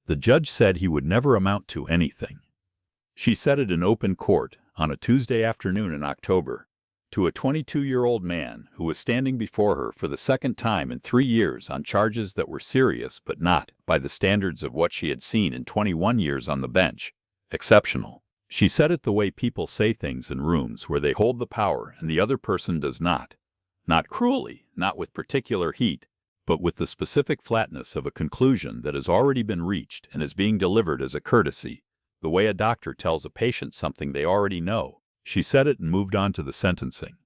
The judge said he would never amount to anything. She said it in open court on a Tuesday afternoon in October to a 22-year-old man who was standing before her for the second time in 3 years on charges that were serious but not, by the standards of what she had seen in 21 years on the bench, exceptional. She said it the way people say things in rooms where they hold the power and the other person does not. Not cruelly, not with particular heat, but with the specific flatness of a conclusion that has already been reached and is being delivered as a courtesy, the way a doctor tells a patient something they already know. She said it and moved on to the sentencing.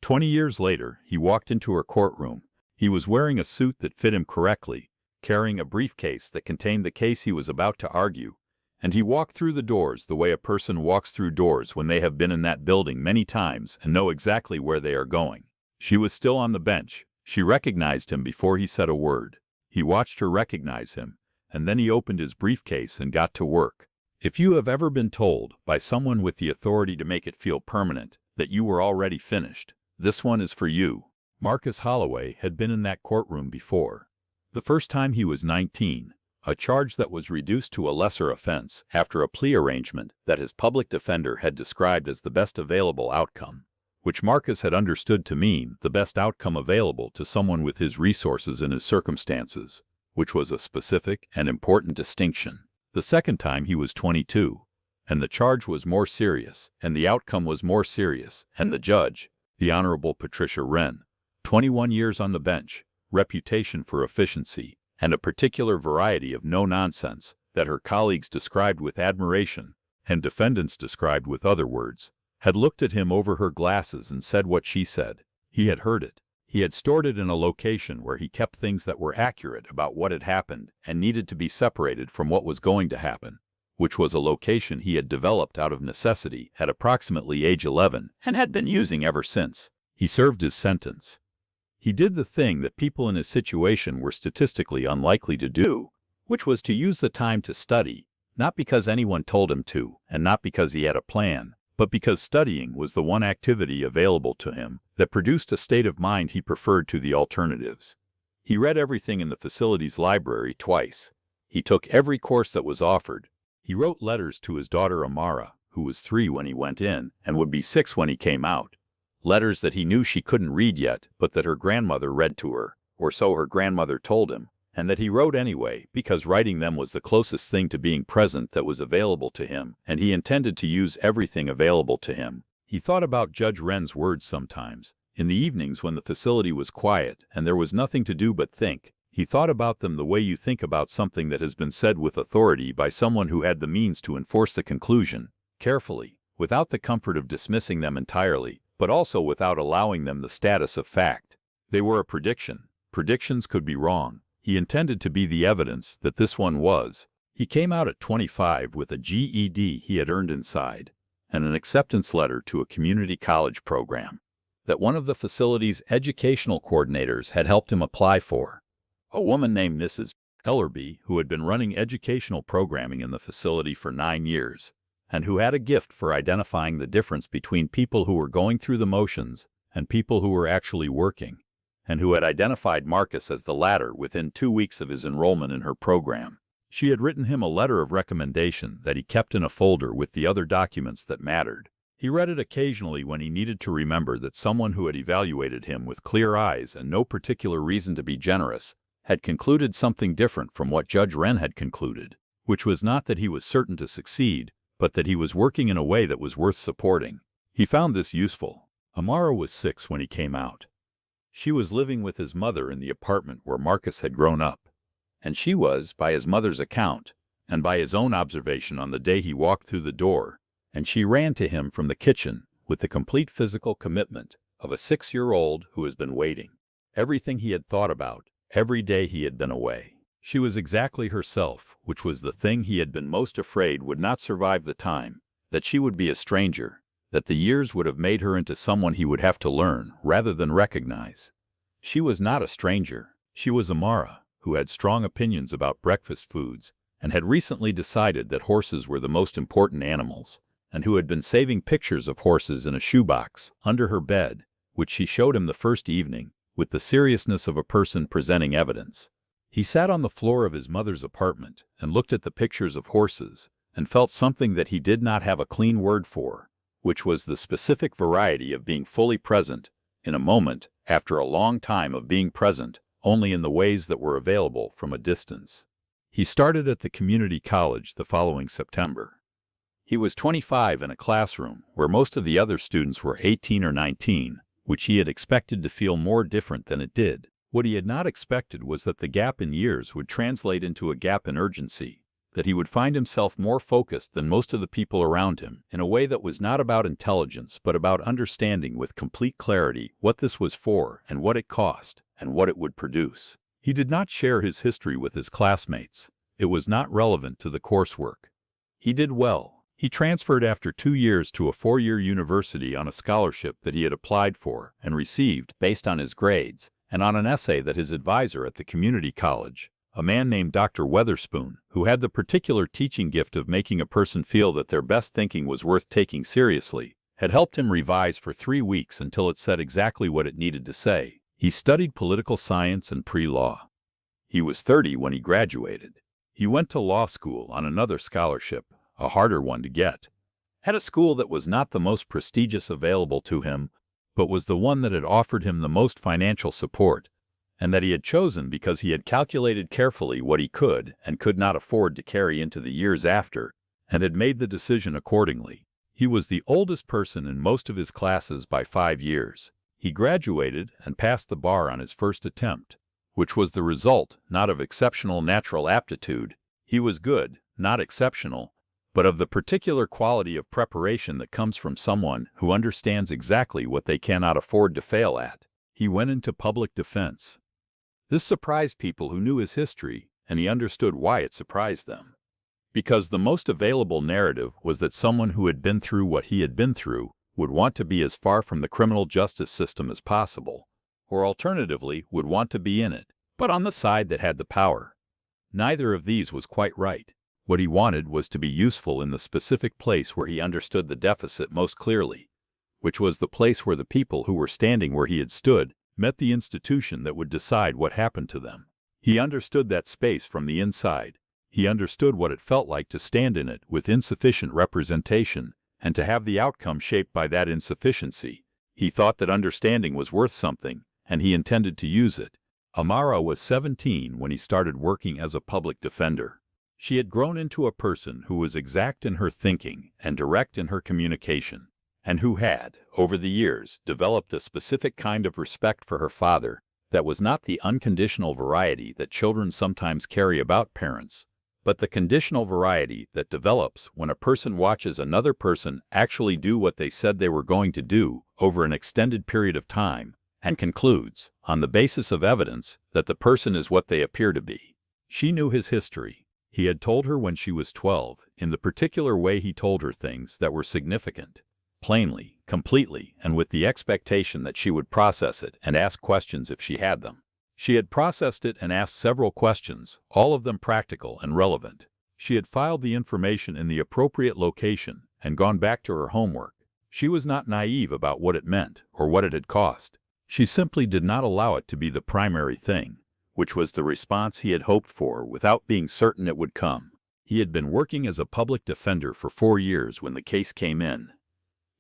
20 years later, he walked into her courtroom. He was wearing a suit that fit him correctly, carrying a briefcase that contained the case he was about to argue, and he walked through the doors the way a person walks through doors when they have been in that building many times and know exactly where they are going. She was still on the bench. She recognized him before he said a word. He watched her recognize him, and then he opened his briefcase and got to work. If you have ever been told by someone with the authority to make it feel permanent that you were already finished, this one is for you. Marcus Holloway had been in that courtroom before. The first time he was 19, a charge that was reduced to a lesser offense after a plea arrangement that his public defender had described as the best available outcome, which Marcus had understood to mean the best outcome available to someone with his resources and his circumstances, which was a specific and important distinction. The second time he was 22, and the charge was more serious, and the outcome was more serious, and the judge, the Honorable Patricia Wren, 21 years on the bench, reputation for efficiency, and a particular variety of no-nonsense that her colleagues described with admiration, and defendants described with other words, had looked at him over her glasses and said what she said. He had heard it. He had stored it in a location where he kept things that were accurate about what had happened and needed to be separated from what was going to happen, which was a location he had developed out of necessity at approximately age 11 and had been using ever since. He served his sentence. He did the thing that people in his situation were statistically unlikely to do, which was to use the time to study, not because anyone told him to, and not because he had a plan, but because studying was the one activity available to him that produced a state of mind he preferred to the alternatives. He read everything in the facility's library twice. He took every course that was offered. He wrote letters to his daughter Amara, who was 3 when he went in and would be 6 when he came out. Letters that he knew she couldn't read yet, but that her grandmother read to her, or so her grandmother told him, and that he wrote anyway because writing them was the closest thing to being present that was available to him, and he intended to use everything available to him. He thought about Judge Wren's words sometimes. In the evenings when the facility was quiet and there was nothing to do but think, he thought about them the way you think about something that has been said with authority by someone who had the means to enforce the conclusion, carefully, without the comfort of dismissing them entirely, but also without allowing them the status of fact. They were a prediction. Predictions could be wrong. He intended to be the evidence that this one was. He came out at 25 with a GED he had earned inside, and an acceptance letter to a community college program that one of the facility's educational coordinators had helped him apply for. A woman named Mrs. Ellerby, who had been running educational programming in the facility for 9 years, and who had a gift for identifying the difference between people who were going through the motions and people who were actually working, and who had identified Marcus as the latter within 2 weeks of his enrollment in her program. She had written him a letter of recommendation that he kept in a folder with the other documents that mattered. He read it occasionally when he needed to remember that someone who had evaluated him with clear eyes and no particular reason to be generous had concluded something different from what Judge Wren had concluded, which was not that he was certain to succeed, but that he was working in a way that was worth supporting. He found this useful. Amara was 6 when he came out. She was living with his mother in the apartment where Marcus had grown up, and she was, by his mother's account, and by his own observation on the day he walked through the door, and she ran to him from the kitchen with the complete physical commitment of a 6-year-old who has been waiting. Everything he had thought about, every day he had been away. She was exactly herself, which was the thing he had been most afraid would not survive the time, that she would be a stranger, that the years would have made her into someone he would have to learn rather than recognize. She was not a stranger. She was Amara, who had strong opinions about breakfast foods, and had recently decided that horses were the most important animals, and who had been saving pictures of horses in a shoebox under her bed, which she showed him the first evening, with the seriousness of a person presenting evidence. He sat on the floor of his mother's apartment and looked at the pictures of horses and felt something that he did not have a clean word for, which was the specific variety of being fully present in a moment after a long time of being present only in the ways that were available from a distance. He started at the community college the following September. He was 25 in a classroom where most of the other students were 18 or 19, which he had expected to feel more different than it did. What he had not expected was that the gap in years would translate into a gap in urgency, that he would find himself more focused than most of the people around him in a way that was not about intelligence but about understanding with complete clarity what this was for and what it cost and what it would produce. He did not share his history with his classmates. It was not relevant to the coursework. He did well. He transferred after 2 years to a 4-year university on a scholarship that he had applied for and received based on his grades and on an essay that his advisor at the community college, a man named Dr. Weatherspoon, who had the particular teaching gift of making a person feel that their best thinking was worth taking seriously, had helped him revise for 3 weeks until it said exactly what it needed to say. He studied political science and pre-law. He was 30 when he graduated. He went to law school on another scholarship, a harder one to get, at a school that was not the most prestigious available to him, but was the one that had offered him the most financial support, and that he had chosen because he had calculated carefully what he could and could not afford to carry into the years after, and had made the decision accordingly. He was the oldest person in most of his classes by 5 years. He graduated and passed the bar on his first attempt, which was the result not of exceptional natural aptitude. He was good, not exceptional, but of the particular quality of preparation that comes from someone who understands exactly what they cannot afford to fail at. He went into public defense. This surprised people who knew his history, and he understood why it surprised them. Because the most available narrative was that someone who had been through what he had been through would want to be as far from the criminal justice system as possible, or alternatively would want to be in it, but on the side that had the power. Neither of these was quite right. What he wanted was to be useful in the specific place where he understood the deficit most clearly, which was the place where the people who were standing where he had stood met the institution that would decide what happened to them. He understood that space from the inside. He understood what it felt like to stand in it with insufficient representation and to have the outcome shaped by that insufficiency. He thought that understanding was worth something, and he intended to use it. Amara was 17 when he started working as a public defender. She had grown into a person who was exact in her thinking and direct in her communication, and who had, over the years, developed a specific kind of respect for her father that was not the unconditional variety that children sometimes carry about parents, but the conditional variety that develops when a person watches another person actually do what they said they were going to do over an extended period of time, and concludes, on the basis of evidence, that the person is what they appear to be. She knew his history. He had told her when she was 12, in the particular way he told her things that were significant, plainly, completely, and with the expectation that she would process it and ask questions if she had them. She had processed it and asked several questions, all of them practical and relevant. She had filed the information in the appropriate location and gone back to her homework. She was not naive about what it meant or what it had cost. She simply did not allow it to be the primary thing, which was the response he had hoped for without being certain it would come. He had been working as a public defender for 4 years when the case came in.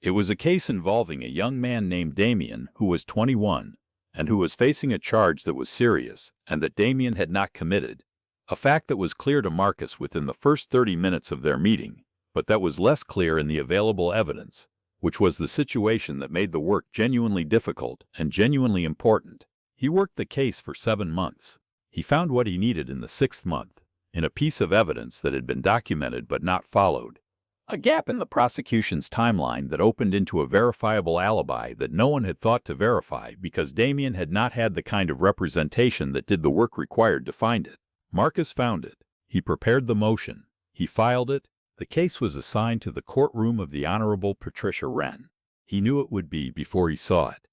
It was a case involving a young man named Damien who was 21 and who was facing a charge that was serious and that Damien had not committed, a fact that was clear to Marcus within the first 30 minutes of their meeting, but that was less clear in the available evidence, which was the situation that made the work genuinely difficult and genuinely important. He worked the case for 7 months. He found what he needed in the 6th month, in a piece of evidence that had been documented but not followed. A gap in the prosecution's timeline that opened into a verifiable alibi that no one had thought to verify because Damien had not had the kind of representation that did the work required to find it. Marcus found it. He prepared the motion. He filed it. The case was assigned to the courtroom of the Honorable Patricia Wren. He knew it would be before he saw it.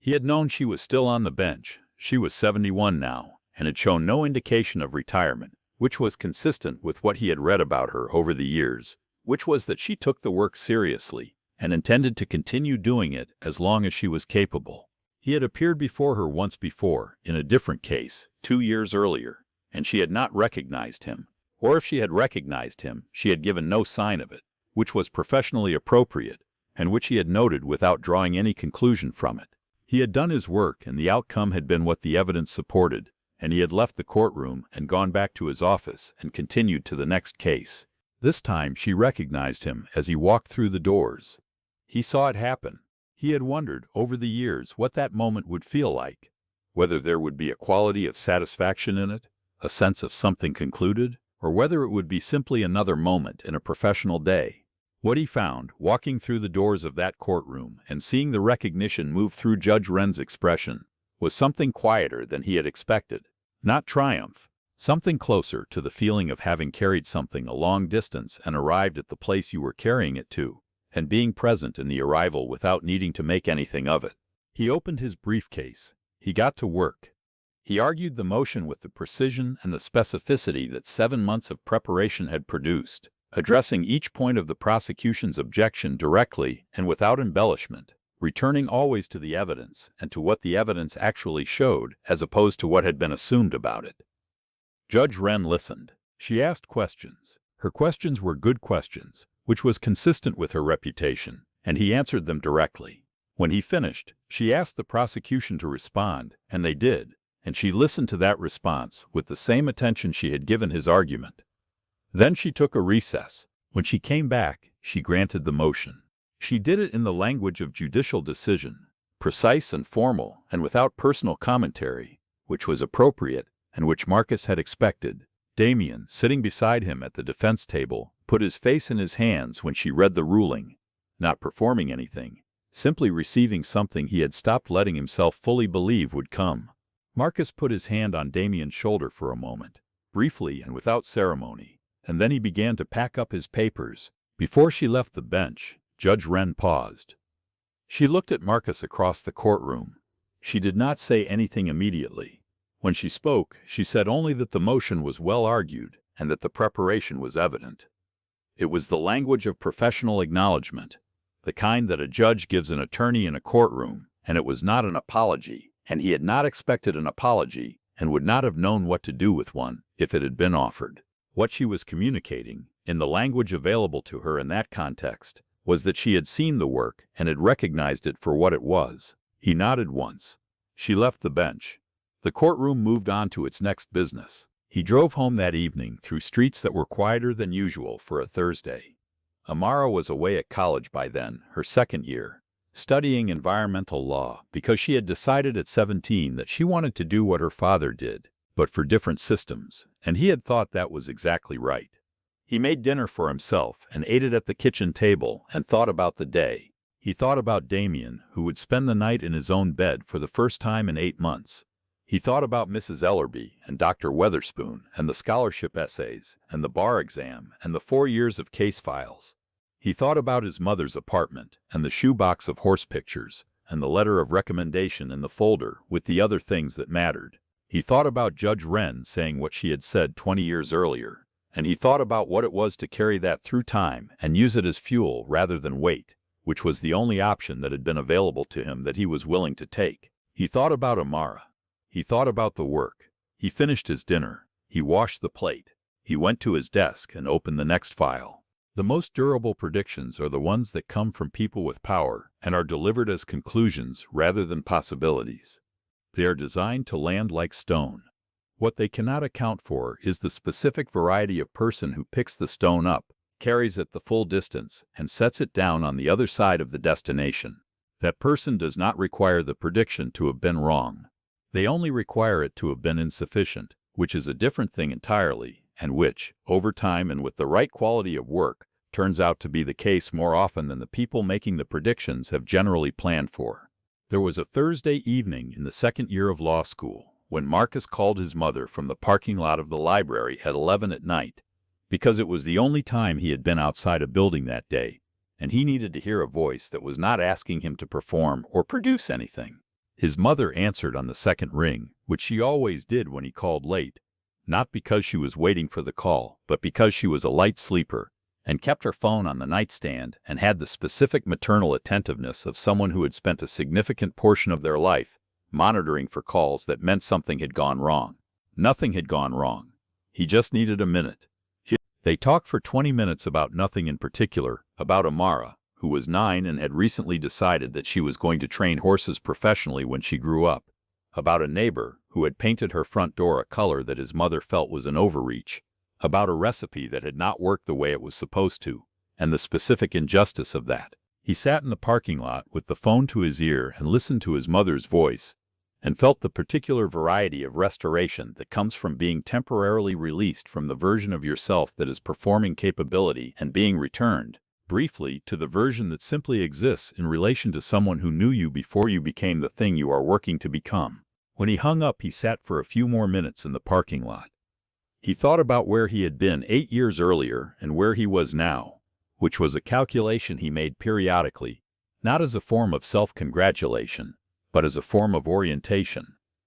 He had known she was still on the bench. She was 71 now, and had shown no indication of retirement, which was consistent with what he had read about her over the years, which was that she took the work seriously and intended to continue doing it as long as she was capable. He had appeared before her once before, in a different case, 2 years earlier, and she had not recognized him. Or if she had recognized him, she had given no sign of it, which was professionally appropriate, and which he had noted without drawing any conclusion from it. He had done his work, and the outcome had been what the evidence supported, and he had left the courtroom and gone back to his office and continued to the next case. This time she recognized him as he walked through the doors. He saw it happen. He had wondered, over the years, what that moment would feel like, whether there would be a quality of satisfaction in it, a sense of something concluded, or whether it would be simply another moment in a professional day. What he found, walking through the doors of that courtroom and seeing the recognition move through Judge Wren's expression, was something quieter than he had expected. Not triumph, something closer to the feeling of having carried something a long distance and arrived at the place you were carrying it to, and being present in the arrival without needing to make anything of it. He opened his briefcase. He got to work. He argued the motion with the precision and the specificity that 7 months of preparation had produced, addressing each point of the prosecution's objection directly and without embellishment, returning always to the evidence and to what the evidence actually showed as opposed to what had been assumed about it. Judge Wren listened. She asked questions. Her questions were good questions, which was consistent with her reputation, and he answered them directly. When he finished, she asked the prosecution to respond, and they did, and she listened to that response with the same attention she had given his argument. Then she took a recess. When she came back, she granted the motion. She did it in the language of judicial decision, precise and formal and without personal commentary, which was appropriate and which Marcus had expected. Damien, sitting beside him at the defense table, put his face in his hands when she read the ruling, not performing anything, simply receiving something he had stopped letting himself fully believe would come. Marcus put his hand on Damien's shoulder for a moment, briefly and without ceremony, and then he began to pack up his papers. Before she left the bench, Judge Wren paused. She looked at Marcus across the courtroom. She did not say anything immediately. When she spoke, she said only that the motion was well argued and that the preparation was evident. It was the language of professional acknowledgment, the kind that a judge gives an attorney in a courtroom, and it was not an apology, and he had not expected an apology and would not have known what to do with one if it had been offered. What she was communicating, in the language available to her in that context, was that she had seen the work and had recognized it for what it was. He nodded once. She left the bench. The courtroom moved on to its next business. He drove home that evening through streets that were quieter than usual for a Thursday. Amara was away at college by then, her second year, studying environmental law because she had decided at 17 that she wanted to do what her father did, but for different systems, and he had thought that was exactly right. He made dinner for himself and ate it at the kitchen table and thought about the day. He thought about Damien, who would spend the night in his own bed for the first time in 8 months. He thought about Mrs. Ellerby and Dr. Weatherspoon and the scholarship essays and the bar exam and the 4 years of case files. He thought about his mother's apartment and the shoebox of horse pictures and the letter of recommendation in the folder with the other things that mattered. He thought about Judge Wren saying what she had said 20 years earlier, and he thought about what it was to carry that through time and use it as fuel rather than weight, which was the only option that had been available to him that he was willing to take. He thought about Amara. He thought about the work. He finished his dinner. He washed the plate. He went to his desk and opened the next file. The most durable predictions are the ones that come from people with power and are delivered as conclusions rather than possibilities. They are designed to land like stone. What they cannot account for is the specific variety of person who picks the stone up, carries it the full distance, and sets it down on the other side of the destination. That person does not require the prediction to have been wrong. They only require it to have been insufficient, which is a different thing entirely, and which, over time and with the right quality of work, turns out to be the case more often than the people making the predictions have generally planned for. There was a Thursday evening in the second year of law school when Marcus called his mother from the parking lot of the library at 11 at night, because it was the only time he had been outside a building that day, and he needed to hear a voice that was not asking him to perform or produce anything. His mother answered on the second ring, which she always did when he called late, not because she was waiting for the call, but because she was a light sleeper, and kept her phone on the nightstand and had the specific maternal attentiveness of someone who had spent a significant portion of their life monitoring for calls that meant something had gone wrong. Nothing had gone wrong. He just needed a minute. They talked for 20 minutes about nothing in particular, about Amara, who was 9 and had recently decided that she was going to train horses professionally when she grew up, about a neighbor who had painted her front door a color that his mother felt was an overreach, about a recipe that had not worked the way it was supposed to, and the specific injustice of that. He sat in the parking lot with the phone to his ear and listened to his mother's voice, and felt the particular variety of restoration that comes from being temporarily released from the version of yourself that is performing capability and being returned, briefly, to the version that simply exists in relation to someone who knew you before you became the thing you are working to become. When he hung up, he sat for a few more minutes in the parking lot. He thought about where he had been 8 years earlier and where he was now, which was a calculation he made periodically, not as a form of self-congratulation, but as a form of orientation,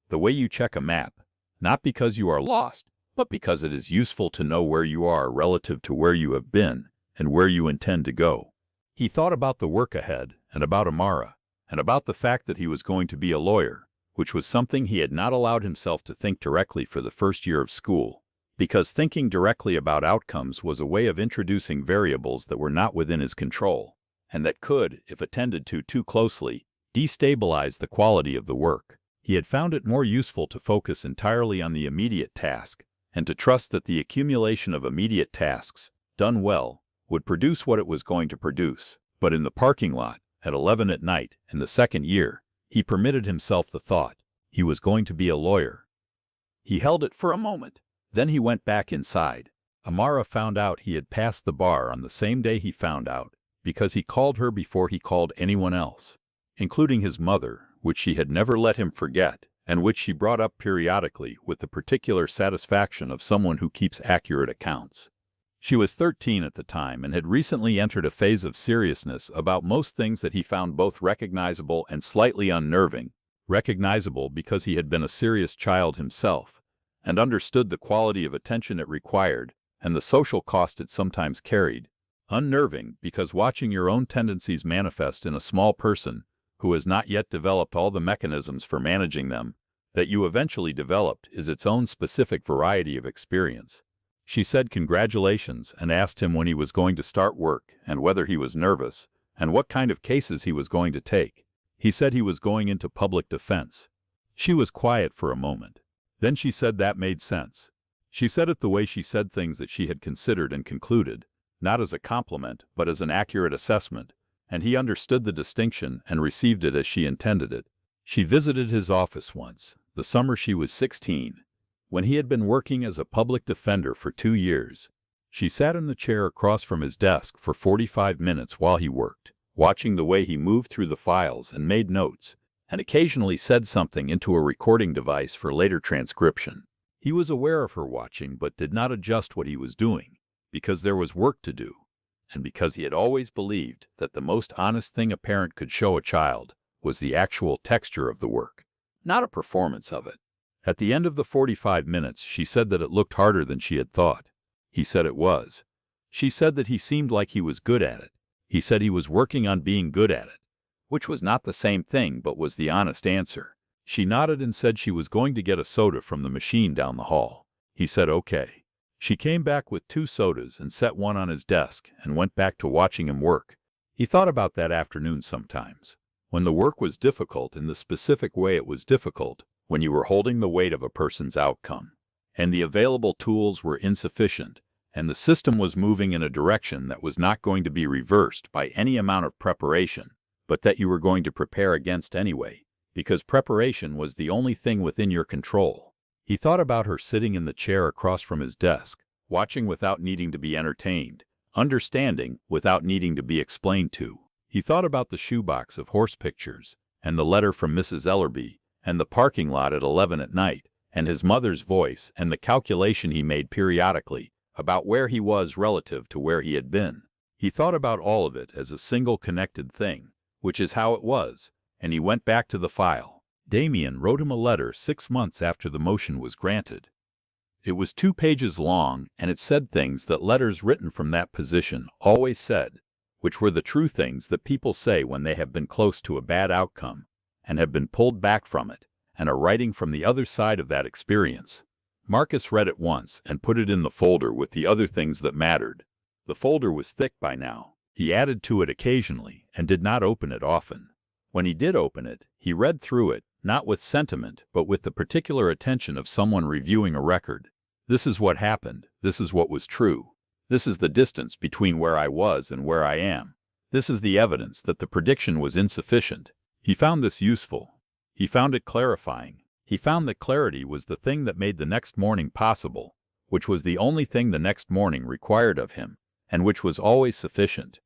the way you check a map, not because you are lost, but because it is useful to know where you are relative to where you have been and where you intend to go. He thought about the work ahead, and about Amara, and about the fact that he was going to be a lawyer, which was something he had not allowed himself to think directly for the first year of school, because thinking directly about outcomes was a way of introducing variables that were not within his control, and that could, if attended to too closely, destabilize the quality of the work. He had found it more useful to focus entirely on the immediate task, and to trust that the accumulation of immediate tasks, done well, would produce what it was going to produce. But in the parking lot, at 11 at night, in the second year, he permitted himself the thought, he was going to be a lawyer. He held it for a moment. Then he went back inside. Amara found out he had passed the bar on the same day he found out, because he called her before he called anyone else, including his mother, which she had never let him forget, and which she brought up periodically with the particular satisfaction of someone who keeps accurate accounts. She was 13 at the time and had recently entered a phase of seriousness about most things that he found both recognizable and slightly unnerving. Recognizable because he had been a serious child himself, and understood the quality of attention it required, and the social cost it sometimes carried. Unnerving because watching your own tendencies manifest in a small person who has not yet developed all the mechanisms for managing them that you eventually developed is its own specific variety of experience. She said congratulations and asked him when he was going to start work and whether he was nervous and what kind of cases he was going to take. He said he was going into public defense. She was quiet for a moment. Then she said that made sense. She said it the way she said things that she had considered and concluded, not as a compliment but as an accurate assessment, and he understood the distinction and received it as she intended it. She visited his office once, the summer she was 16, when he had been working as a public defender for 2 years. She sat in the chair across from his desk for 45 minutes while he worked, watching the way he moved through the files and made notes, and occasionally said something into a recording device for later transcription. He was aware of her watching but did not adjust what he was doing, because there was work to do, and because he had always believed that the most honest thing a parent could show a child was the actual texture of the work, not a performance of it. At the end of the 45 minutes, she said that it looked harder than she had thought. He said it was. She said that he seemed like he was good at it. He said he was working on being good at it, which was not the same thing but was the honest answer. She nodded and said she was going to get a soda from the machine down the hall. He said okay. She came back with 2 sodas and set one on his desk and went back to watching him work. He thought about that afternoon sometimes, when the work was difficult in the specific way it was difficult, when you were holding the weight of a person's outcome, and the available tools were insufficient, and the system was moving in a direction that was not going to be reversed by any amount of preparation, but that you were going to prepare against anyway, because preparation was the only thing within your control. He thought about her sitting in the chair across from his desk, watching without needing to be entertained, understanding without needing to be explained to. He thought about the shoebox of horse pictures, and the letter from Mrs. Ellerby, and the parking lot at 11 at night, and his mother's voice, and the calculation he made periodically about where he was relative to where he had been. He thought about all of it as a single connected thing, which is how it was, and he went back to the file. Damien wrote him a letter 6 months after the motion was granted. It was 2 pages long, and it said things that letters written from that position always said, which were the true things that people say when they have been close to a bad outcome and have been pulled back from it, and a writing from the other side of that experience. Marcus read it once and put it in the folder with the other things that mattered. The folder was thick by now. He added to it occasionally and did not open it often. When he did open it, he read through it, not with sentiment, but with the particular attention of someone reviewing a record. This is what happened. This is what was true. This is the distance between where I was and where I am. This is the evidence that the prediction was insufficient. He found this useful. He found it clarifying. He found that clarity was the thing that made the next morning possible, which was the only thing the next morning required of him, and which was always sufficient.